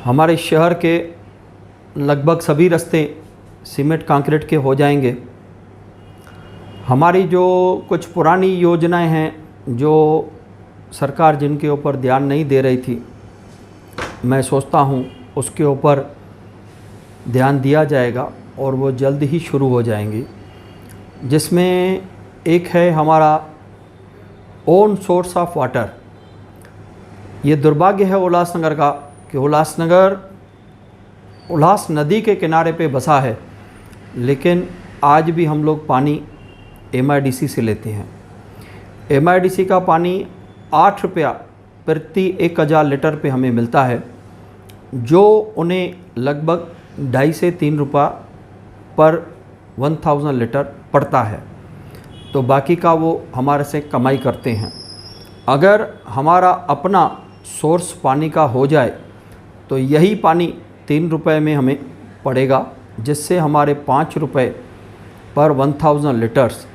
हमारे शहर के लगभग सभी रास्ते सीमेंट कंक्रीट के हो जाएंगे। हमारी जो कुछ पुरानी योजनाएं हैं जो सरकार जिनके ऊपर ध्यान नहीं दे रही थी, मैं सोचता हूं उसके ऊपर ध्यान दिया जाएगा और वो जल्द ही शुरू हो जाएंगी। जिसमें एक है हमारा ओन सोर्स ऑफ वाटर। ये दुर्भाग्य है उल्लासनगर का कि उल्लास नदी के किनारे पे बसा है, लेकिन आज भी हम लोग पानी MIDC से लेते हैं। MIDC का पानी 8 रुपया प्रति 1000 लीटर पे हमें मिलता है, जो उन्हें लगभग 2.5 से 3 रुपया पर 1000 लीटर पड़ता है। तो बाकी का वो हमारे से कमाई करते हैं। अगर हमारा अपना सोर्स पानी का हो जाए तो यही पानी 3 रुपये में हमें पड़ेगा, जिससे हमारे 5 रुपये पर 1000 लीटर्स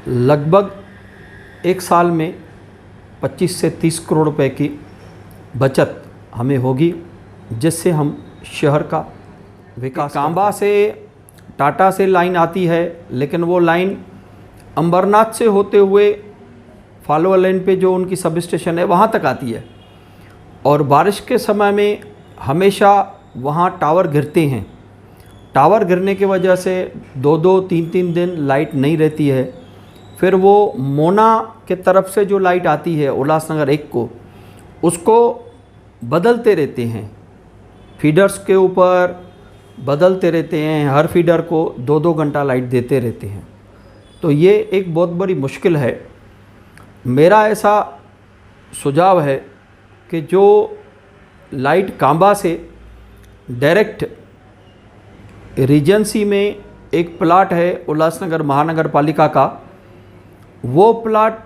लगभग एक साल में 25 से 30 करोड़ रुपए की बचत हमें होगी, जिससे हम शहर का विकास। कांबा से टाटा से लाइन आती है, लेकिन वो लाइन अंबरनाथ से होते हुए फॉलोअर लाइन पे जो उनकी सब स्टेशन है वहाँ तक आती है, और बारिश के समय में हमेशा वहाँ टावर गिरते हैं। टावर गिरने की वजह से 2-2, 3-3 दिन लाइट नहीं रहती है। फिर वो मोना के तरफ से जो लाइट आती है उल्लासनगर 1 को, उसको बदलते रहते हैं, फीडर्स के ऊपर बदलते रहते हैं। हर फीडर को 2-2 घंटा लाइट देते रहते हैं। तो ये एक बहुत बड़ी मुश्किल है। मेरा ऐसा सुझाव है कि जो लाइट कांबा से डायरेक्ट रीजेंसी में एक प्लाट है उल्लासनगर महानगर पालिका का, वो प्लाट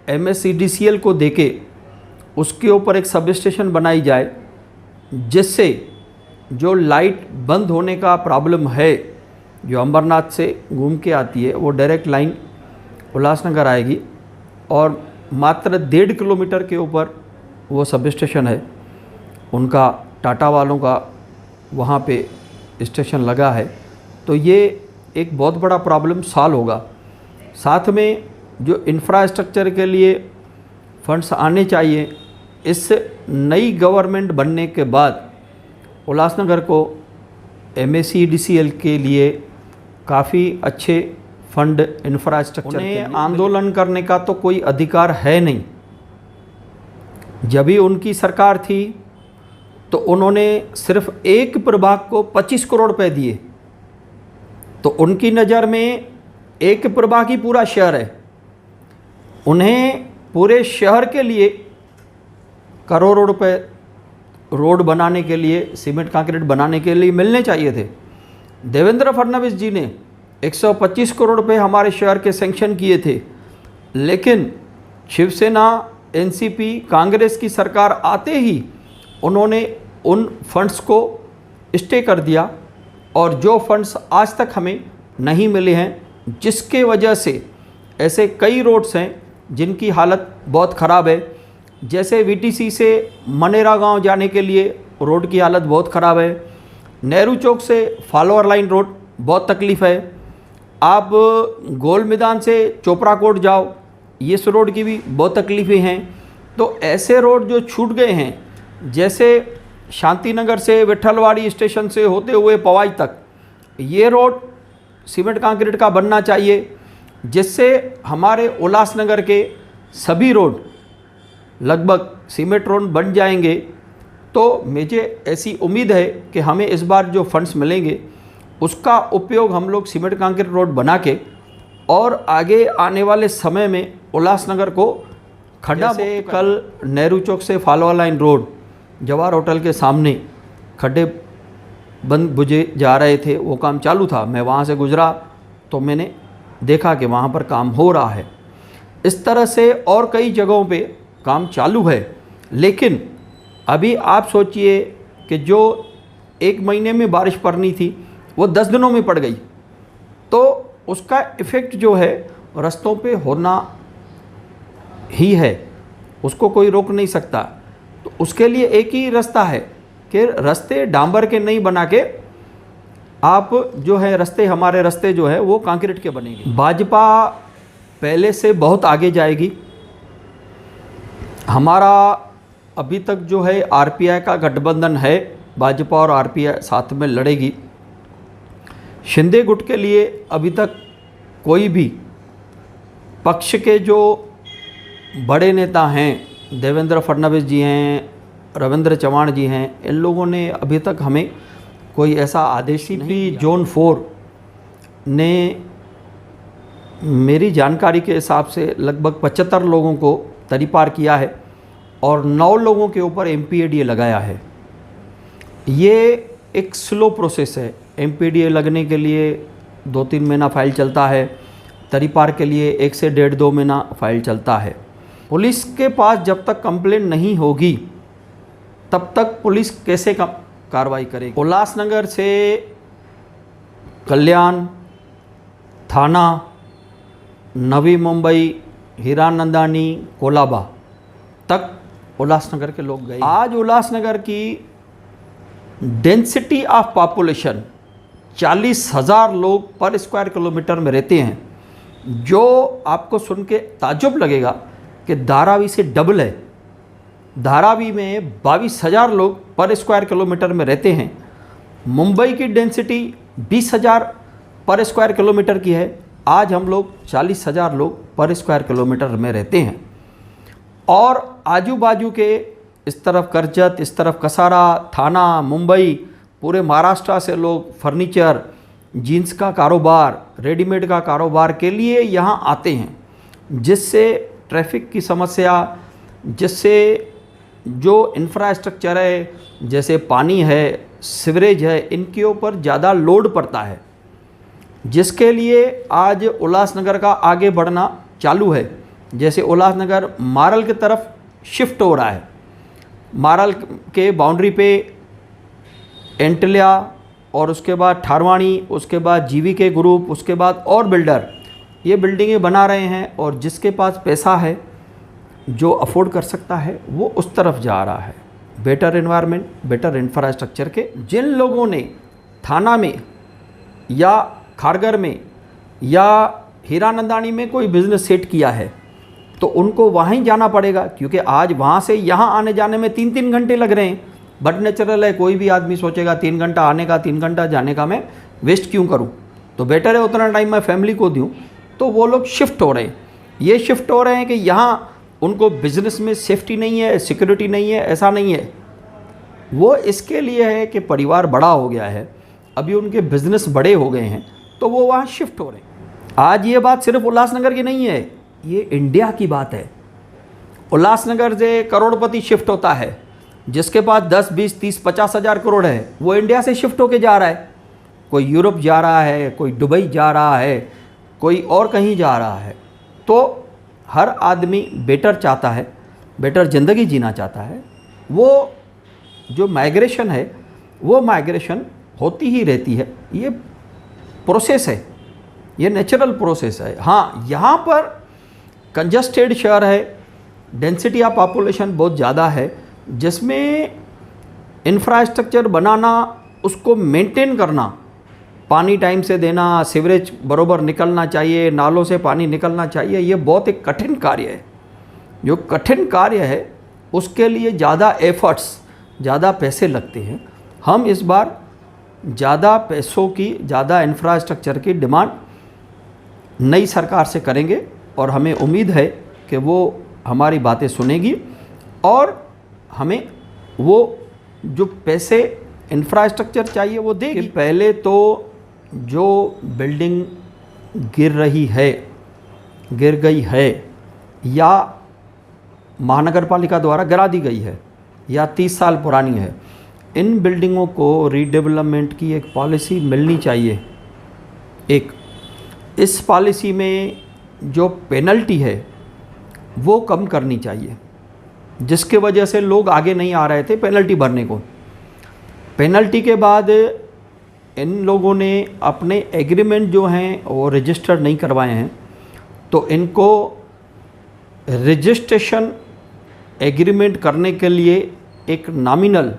MSEDCL को देके उसके ऊपर एक सब स्टेशन बनाई जाए, जिससे जो लाइट बंद होने का प्रॉब्लम है जो अंबरनाथ से घूम के आती है, वो डायरेक्ट लाइन उल्लासनगर आएगी। और मात्र 1.5 किलोमीटर के ऊपर वो सब स्टेशन है उनका, टाटा वालों का वहाँ पे स्टेशन लगा है। तो ये एक बहुत बड़ा प्रॉब्लम सॉल्व होगा। साथ में जो इंफ्रास्ट्रक्चर के लिए फंड्स आने चाहिए, इस नई गवर्नमेंट बनने के बाद उल्लासनगर को MSEDCL के लिए काफ़ी अच्छे फंड इंफ्रास्ट्रक्चर के आंदोलन करने का तो कोई अधिकार है नहीं। जब भी उनकी सरकार थी तो उन्होंने सिर्फ एक प्रभाग को 25 करोड़ रुपए दिए। तो उनकी नज़र में एक प्रभाग ही पूरा शहर है। उन्हें पूरे शहर के लिए करोड़ों रुपए रोड बनाने के लिए, सीमेंट कंक्रीट बनाने के लिए मिलने चाहिए थे। देवेंद्र फडणवीस जी ने 125 करोड़ रुपए हमारे शहर के सैंक्शन किए थे, लेकिन शिवसेना, NCP, कांग्रेस की सरकार आते ही उन्होंने उन फंड्स को स्टे कर दिया, और जो फंड्स आज तक हमें नहीं मिले हैं, जिसके वजह से ऐसे कई रोड्स हैं जिनकी हालत बहुत ख़राब है। जैसे VTC से मनेरा गांव जाने के लिए रोड की हालत बहुत ख़राब है। नेहरू चौक से फॉलोअर लाइन रोड बहुत तकलीफ़ है। आप गोल मैदान से चोपड़ा कोट जाओ, इस रोड की भी बहुत तकलीफ़ें हैं। तो ऐसे रोड जो छूट गए हैं, जैसे शांतिनगर से विठलवाड़ी स्टेशन से होते हुए पवाई तक, ये रोड सीमेंट कंक्रीट का बनना चाहिए, जिससे हमारे उल्लासनगर के सभी रोड लगभग सीमेंट रोड बन जाएंगे। तो मुझे ऐसी उम्मीद है कि हमें इस बार जो फंड्स मिलेंगे उसका उपयोग हम लोग सीमेंट कंक्रीट रोड बना के, और आगे आने वाले समय में उल्लासनगर को खड्डा से, कल नेहरू चौक से follower line road Jawahar hotel के सामने खड्डे बंद बुझे जा रहे थे, वो काम चालू था। मैं वहाँ से गुजरा तो मैंने देखा कि वहाँ पर काम हो रहा है। इस तरह से और कई जगहों पे काम चालू है। लेकिन अभी आप सोचिए कि जो 1 महीने में बारिश पड़नी थी वो 10 दिनों में पड़ गई, तो उसका इफ़ेक्ट जो है रास्तों पे होना ही है, उसको कोई रोक नहीं सकता। तो उसके लिए एक ही रास्ता है कि रास्ते डांबर के नहीं बना के आप जो है रास्ते, हमारे रास्ते जो है वो कंक्रीट के बनेंगे। भाजपा पहले से बहुत आगे जाएगी। हमारा अभी तक जो है आरपीआई का गठबंधन है, भाजपा और आरपीआई साथ में लड़ेगी। शिंदे गुट के लिए अभी तक कोई भी पक्ष के जो बड़े नेता हैं, देवेंद्र फडणवीस जी हैं, रविंद्र चव्हाण जी हैं, इन लोगों ने अभी तक हमें कोई ऐसा आदेश ही नहीं। जोन 4 ने मेरी जानकारी के हिसाब से लगभग 75 लोगों को तरीपार किया है और 9 लोगों के ऊपर MPADA लगाया है। ये एक स्लो प्रोसेस है। MPADA लगने के लिए 2-3 महीना फाइल चलता है, तरीपार के लिए 1 से 1.5-2 महीना फाइल चलता है। पुलिस के पास जब तक कंप्लेंट नहीं होगी तब तक पुलिस कैसे कार्रवाई करेगी। उल्लासनगर से कल्याण, थाना, नवी मुंबई, हीरानंदानी, कोलाबा तक उल्लासनगर के लोग गए। आज उल्लासनगर की डेंसिटी ऑफ पॉपुलेशन 40,000 लोग पर स्क्वायर किलोमीटर में रहते हैं, जो आपको सुन के ताज्जुब लगेगा कि धारावी से डबल है। धारावी में 22,000 लोग पर स्क्वायर किलोमीटर में रहते हैं। मुंबई की डेंसिटी 20,000 पर स्क्वायर किलोमीटर की है। आज हम लोग 40,000 लोग पर स्क्वायर किलोमीटर में रहते हैं। और आजू बाजू के इस तरफ कर्जत, इस तरफ कसारा, थाना, मुंबई, पूरे महाराष्ट्र से लोग फर्नीचर, जीन्स का कारोबार, रेडीमेड का कारोबार के लिए यहाँ आते हैं, जिससे ट्रैफिक की समस्या, जिससे जो इंफ्रास्ट्रक्चर है, जैसे पानी है, सीवरेज है, इनके ऊपर ज़्यादा लोड पड़ता है, जिसके लिए आज उल्लासनगर का आगे बढ़ना चालू है। जैसे उल्लासनगर मारल की तरफ शिफ्ट हो रहा है। मारल के बाउंड्री पे एंटलिया और उसके बाद ठारवाणी, उसके बाद GVK ग्रुप, उसके बाद और बिल्डर ये बिल्डिंगें बना रहे हैं। और जिसके पास पैसा है, जो अफोर्ड कर सकता है, वो उस तरफ जा रहा है। बेटर एनवायरनमेंट, बेटर इंफ्रास्ट्रक्चर के। जिन लोगों ने थाना में या खारगर में या हीरानंदानी में कोई बिज़नेस सेट किया है, तो उनको वहीं जाना पड़ेगा, क्योंकि आज वहाँ से यहाँ आने जाने में 3-3 घंटे लग रहे हैं। बट नेचुरल है, कोई भी आदमी सोचेगा 3 घंटा आने का, 3 घंटा जाने का मैं वेस्ट क्यों करूँ, तो बेटर है उतना टाइम मैं फैमिली को दूँ। तो वो लोग शिफ्ट हो रहे हैं। ये शिफ्ट हो रहे हैं कि यहाँ उनको बिज़नेस में सेफ्टी नहीं है, सिक्योरिटी नहीं है, ऐसा नहीं है। वो इसके लिए है कि परिवार बड़ा हो गया है, अभी उनके बिज़नेस बड़े हो गए हैं, तो वो वहाँ शिफ्ट हो रहे हैं। आज ये बात सिर्फ उल्लासनगर की नहीं है, ये इंडिया की बात है। उल्लासनगर से करोड़पति शिफ्ट होता है, जिसके पास 10, 20, 30, 50 हज़ार करोड़ है, वो इंडिया से शिफ्ट होके जा रहा है। कोई यूरोप जा रहा है, कोई दुबई जा रहा है, कोई और कहीं जा रहा है। तो हर आदमी बेटर चाहता है, बेटर ज़िंदगी जीना चाहता है। वो जो माइग्रेशन है, वो माइग्रेशन होती ही रहती है। ये प्रोसेस है, ये नेचुरल प्रोसेस है। हाँ, यहाँ पर कंजस्टेड शहर है, डेंसिटी ऑफ पॉपुलेशन बहुत ज़्यादा है, जिसमें इंफ्रास्ट्रक्चर बनाना, उसको मेंटेन करना, पानी टाइम से देना, सीवरेज बरोबर निकलना चाहिए, नालों से पानी निकलना चाहिए, ये बहुत एक कठिन कार्य है। जो कठिन कार्य है उसके लिए ज़्यादा एफर्ट्स, ज़्यादा पैसे लगते हैं। हम इस बार ज़्यादा पैसों की, ज़्यादा इंफ्रास्ट्रक्चर की डिमांड नई सरकार से करेंगे और हमें उम्मीद है कि वो हमारी बातें सुनेगी और हमें वो जो पैसे इंफ्रास्ट्रक्चर चाहिए वो देगी। पहले तो जो बिल्डिंग गिर रही है, गिर गई है या महानगर पालिका द्वारा गिरा दी गई है या 30 साल पुरानी है, इन बिल्डिंगों को रीडेवलपमेंट की एक पॉलिसी मिलनी चाहिए। एक इस पॉलिसी में जो पेनल्टी है वो कम करनी चाहिए, जिसके वजह से लोग आगे नहीं आ रहे थे पेनल्टी भरने को। पेनल्टी के बाद इन लोगों ने अपने एग्रीमेंट जो हैं वो रजिस्टर नहीं करवाए हैं, तो इनको रजिस्ट्रेशन एग्रीमेंट करने के लिए एक नॉमिनल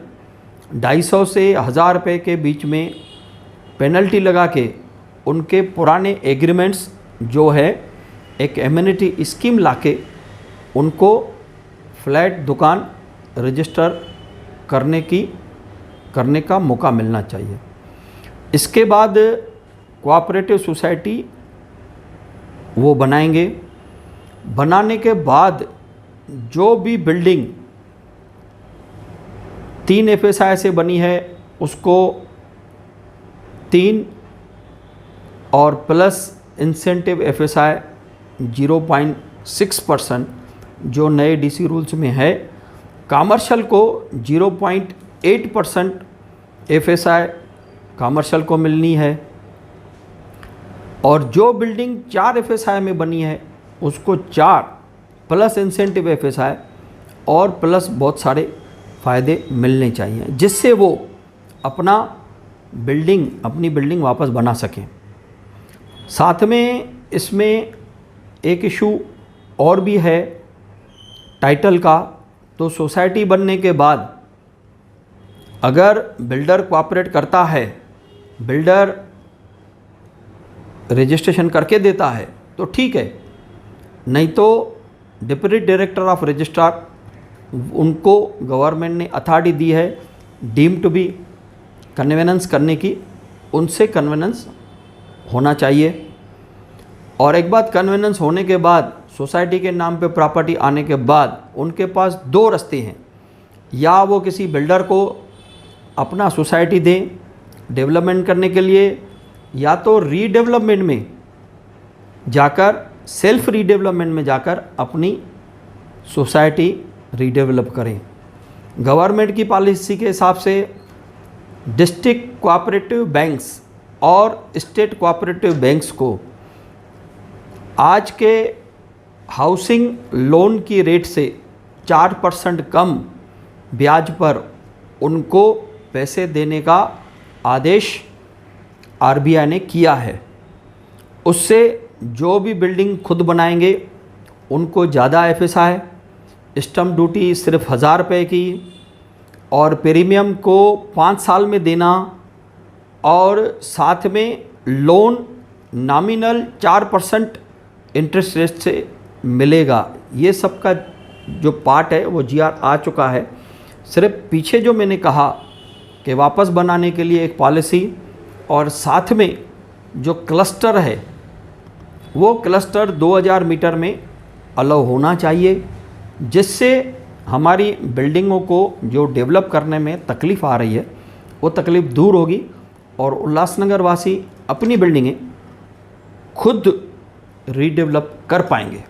250 से 1000 रुपये के बीच में पेनल्टी लगा के उनके पुराने एग्रीमेंट्स जो है एक एम्यूनिटी स्कीम लाके उनको फ्लैट दुकान रजिस्टर करने का मौका मिलना चाहिए। इसके बाद कोऑपरेटिव सोसाइटी वो बनाएंगे। बनाने के बाद जो भी बिल्डिंग 3 FSI से बनी है उसको 3 और प्लस इंसेंटिव FSI 0.6% जो नए DC रूल्स में है। कमर्शियल को 0.8% FSI कमर्शियल को मिलनी है। और जो बिल्डिंग 4 FSI में बनी है उसको 4 प्लस इंसेंटिव FSI और प्लस बहुत सारे फ़ायदे मिलने चाहिए जिससे वो अपनी बिल्डिंग वापस बना सकें। साथ में इसमें एक इशू और भी है टाइटल का। तो सोसाइटी बनने के बाद अगर बिल्डर कोऑपरेट करता है, बिल्डर रजिस्ट्रेशन करके देता है तो ठीक है, नहीं तो डिप्टी डायरेक्टर ऑफ रजिस्ट्रार उनको गवर्नमेंट ने अथॉरिटी दी है डीम टू बी कन्वेनेंस करने की, उनसे कन्वेनेंस होना चाहिए। और एक बात कन्वेनेंस होने के बाद सोसाइटी के नाम पे प्रॉपर्टी आने के बाद उनके पास 2 रास्ते हैं। या वो किसी बिल्डर को अपना सोसाइटी दें डेवलपमेंट करने के लिए, या तो रीडेवलपमेंट में जाकर सेल्फ रीडेवलपमेंट में जाकर अपनी सोसाइटी रीडेवलप करें। गवर्नमेंट की पॉलिसी के हिसाब से डिस्ट्रिक्ट कोऑपरेटिव बैंक्स और स्टेट कोऑपरेटिव बैंक्स को आज के हाउसिंग लोन की रेट से 4% कम ब्याज पर उनको पैसे देने का आदेश RBI ने किया है। उससे जो भी बिल्डिंग खुद बनाएंगे उनको ज़्यादा FSI, स्टम्प ड्यूटी सिर्फ 1000 रुपये की, और प्रीमियम को 5 साल में देना, और साथ में लोन नॉमिनल 4% इंटरेस्ट रेट से मिलेगा। ये सब का जो पार्ट है वो GR आ चुका है। सिर्फ पीछे जो मैंने कहा कि वापस बनाने के लिए एक पॉलिसी, और साथ में जो क्लस्टर है वो क्लस्टर 2000 मीटर में अलाउ होना चाहिए, जिससे हमारी बिल्डिंगों को जो डेवलप करने में तकलीफ़ आ रही है वो तकलीफ़ दूर होगी और उल्लासनगर वासी अपनी बिल्डिंगें खुद रीडेवलप कर पाएंगे।